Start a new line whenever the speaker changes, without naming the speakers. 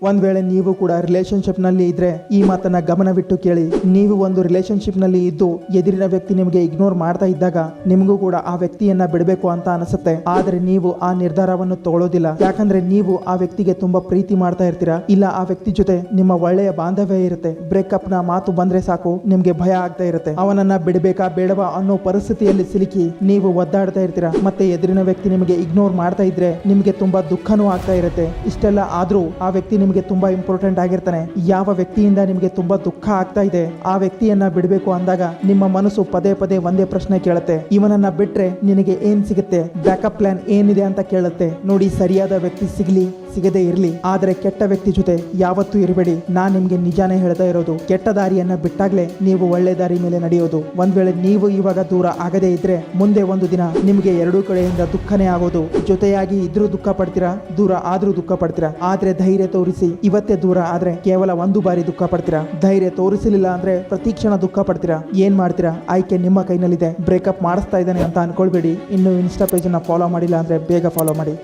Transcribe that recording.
ಒಂದ್ ವೇಳೆ ನೀವು ಕೂಡ ರಿಲೇಶನ್ಶಿಪ್ ನಲ್ಲಿ ಇದ್ರೆ ಈ ಮಾತನ್ನ ಗಮನವಿಟ್ಟು ಕೇಳಿ. ನೀವು ಒಂದು ರಿಲೇಶನ್ಶಿಪ್ ನಲ್ಲಿ ಇದ್ದು ಎದುರಿನ ವ್ಯಕ್ತಿ ನಿಮಗೆ ಇಗ್ನೋರ್ ಮಾಡ್ತಾ ಇದ್ದಾಗ ನಿಮಗೂ ಕೂಡ ಆ ವ್ಯಕ್ತಿಯನ್ನ ಬಿಡಬೇಕು ಅಂತ ಅನಿಸುತ್ತೆ. ಆದ್ರೆ ನೀವು ಆ ನಿರ್ಧಾರವನ್ನು ತಗೊಳ್ಳೋದಿಲ್ಲ. ಯಾಕಂದ್ರೆ ನೀವು ಆ ವ್ಯಕ್ತಿಗೆ ತುಂಬಾ ಪ್ರೀತಿ ಮಾಡ್ತಾ ಇರ್ತೀರಾ, ಇಲ್ಲ ಆ ವ್ಯಕ್ತಿ ಜೊತೆ ನಿಮ್ಮ ಒಳ್ಳೆಯ ಬಾಂಧವ್ಯ ಇರುತ್ತೆ. ಬ್ರೇಕಪ್ ನ ಮಾತು ಬಂದ್ರೆ ಸಾಕು ನಿಮ್ಗೆ ಭಯ ಆಗ್ತಾ ಇರುತ್ತೆ. ಅವನನ್ನ ಬಿಡಬೇಕಾ ಬೇಡವಾ ಅನ್ನೋ ಪರಿಸ್ಥಿತಿಯಲ್ಲಿ ಸಿಲುಕಿ ನೀವು ಒದ್ದಾಡ್ತಾ ಇರ್ತೀರಾ. ಮತ್ತೆ ಎದುರಿನ ವ್ಯಕ್ತಿ ನಿಮಗೆ ಇಗ್ನೋರ್ ಮಾಡ್ತಾ ಇದ್ರೆ ನಿಮ್ಗೆ ತುಂಬಾ ದುಃಖನೂ ಆಗ್ತಾ ಇರುತ್ತೆ. ಇಷ್ಟೆಲ್ಲ ಆದ್ರೂ ಆ ವ್ಯಕ್ತಿ ನಿಮಗೆ ತುಂಬಾ ಇಂಪಾರ್ಟೆಂಟ್ ಆಗಿರ್ತಾನೆ. ಯಾವ ವ್ಯಕ್ತಿಯಿಂದ ನಿಮಗೆ ತುಂಬಾ ದುಃಖ ಆಗ್ತಾ ಇದೆ ಆ ವ್ಯಕ್ತಿಯನ್ನ ಬಿಡಬೇಕು ಅಂದಾಗ ನಿಮ್ಮ ಮನಸ್ಸು ಪದೇ ಪದೇ ಒಂದೇ ಪ್ರಶ್ನೆ ಕೇಳುತ್ತೆ, ಇವನನ್ನ ಬಿಟ್ರೆ ನಿನಗೆ ಏನ್ ಸಿಗುತ್ತೆ, ಬ್ಯಾಕಪ್ ಪ್ಲಾನ್ ಏನಿದೆ ಅಂತ ಕೇಳುತ್ತೆ. ನೋಡಿ, ಸರಿಯಾದ ವ್ಯಕ್ತಿ ಸಿಗ್ಲಿ ಸಿಗದೆ ಇರ್ಲಿ, ಆದ್ರೆ ಕೆಟ್ಟ ವ್ಯಕ್ತಿ ಜೊತೆ ಯಾವತ್ತೂ ಇರಬೇಡಿ. ನಾನ್ ನಿಮ್ಗೆ ನಿಜಾನೇ ಹೇಳ್ತಾ ಇರೋದು. ಕೆಟ್ಟ ದಾರಿಯನ್ನ ಬಿಟ್ಟಾಗ್ಲೇ ನೀವು ಒಳ್ಳೆ ದಾರಿ ಮೇಲೆ ನಡೆಯೋದು. ಒಂದ್ ವೇಳೆ ನೀವು ಇವಾಗ ದೂರ ಆಗದೇ ಇದ್ರೆ ಮುಂದೆ ಒಂದು ದಿನ ನಿಮ್ಗೆ ಎರಡೂ ಕಡೆಯಿಂದ ದುಃಖನೇ ಆಗೋದು. ಜೊತೆಯಾಗಿ ಇದ್ರೂ ದುಃಖ ಪಡ್ತೀರಾ, ದೂರ ಆದ್ರೂ ದುಃಖ ಪಡ್ತೀರಾ. ಆದ್ರೆ ಧೈರ್ಯ ತೋರಿಸಿ ಇವತ್ತೇ ದೂರ ಆದ್ರೆ ಕೇವಲ ಒಂದು ಬಾರಿ ದುಃಖ ಪಡ್ತೀರಾ. ಧೈರ್ಯ ತೋರಿಸಲಿಲ್ಲ ಅಂದ್ರೆ ಪ್ರತಿ ಕ್ಷಣ ದುಃಖ ಪಡ್ತೀರಾ. ಏನ್ ಮಾಡ್ತೀರಾ? ಆಯ್ಕೆ ನಿಮ್ಮ ಕೈನಲ್ಲಿದೆ. ಬ್ರೇಕಪ್ ಮಾಡಿಸ್ತಾ ಇದ್ದಾನೆ ಅಂತ ಅನ್ಕೊಳ್ಬೇಡಿ. ಇನ್ನು ಇನ್ಸ್ಟಾ ಪೇಜ್ ಅನ್ನ ಫಾಲೋ ಮಾಡಿಲ್ಲ ಅಂದ್ರೆ ಬೇಗ ಫಾಲೋ ಮಾಡಿ.